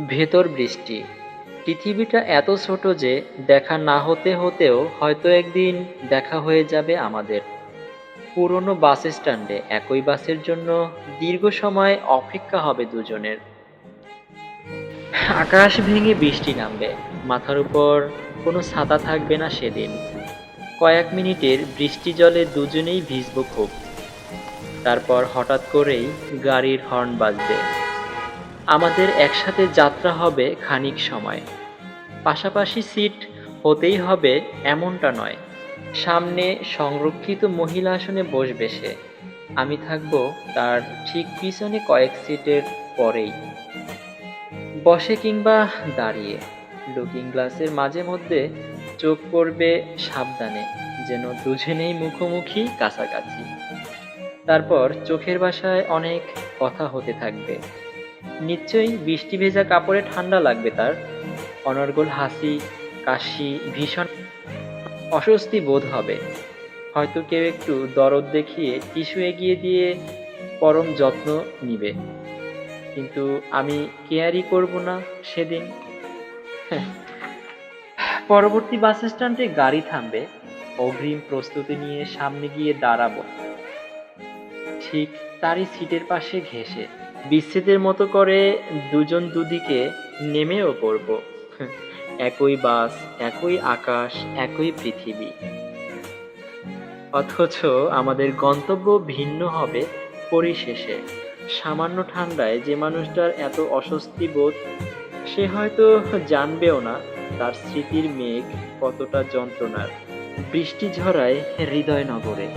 ভেতর বৃষ্টি। পৃথিবীটা এত ছোট যে দেখা না হতে হতেও হয়তো একদিন দেখা হয়ে যাবে আমাদের। পুরনো বাস স্ট্যান্ডে একই বাসের জন্য দীর্ঘ সময় অপেক্ষা হবে দুজনের। আকাশ ভেঙে বৃষ্টি নামবে, মাথার উপর কোনো ছাতা থাকবে না সেদিন। কয়েক মিনিটের বৃষ্টি জলে দুজনেই ভিজব খুব। তারপর হঠাৎ করেই গাড়ির হর্ন বাজবে। আমাদের একসাথে যাত্রা হবে খানিক সময়। পাশাপাশি সিট হতেই হবে এমনটা নয়। সামনে সংরক্ষিত মহিলা আসনে বসবে সে। আমি থাকবো তার ঠিক পিছনে কয়েক সিটের পরেই। বসে কিংবা দাঁড়িয়ে লুকিং গ্লাসের মাঝে মধ্যে চোখ পড়বে সাবধানে, যেন দুজনেই মুখোমুখি কাছাকাছি। তারপর চোখের ভাষায় অনেক কথা হতে থাকবে। নিশ্চয়ই বৃষ্টি ভেজা কাপড়ে ঠান্ডা লাগবে তার। অনর্গল হাসি, কাশি, ভীষণ অস্বস্তি বোধ হবে। হয়তো কেউ একটু দরদ দেখিয়ে টিস্যু এগিয়ে দিয়ে পরম যত্ন নিবে। কিন্তু আমি কেয়ারই করব না সেদিন। পরবর্তী বাস স্ট্যান্ডে গাড়ি থামবে। অগ্রিম প্রস্তুতি নিয়ে সামনে গিয়ে দাঁড়াবো, ঠিক তারই সিটের পাশে ঘেঁষে। বিচ্ছেদের মতো করে দুজন দুদিকে নেমেও পড়ব। একই বাস, একই আকাশ, একই পৃথিবী। অথচ আমাদের গন্তব্য ভিন্ন হবে পরিশেষে। সামান্য ঠান্ডায় যে মানুষটার এত অস্বস্তি বোধ, সে হয়তো জানবেও না তার স্মৃতির মেঘ কতটা যন্ত্রণার। বৃষ্টি ঝরায় হৃদয় নগরে।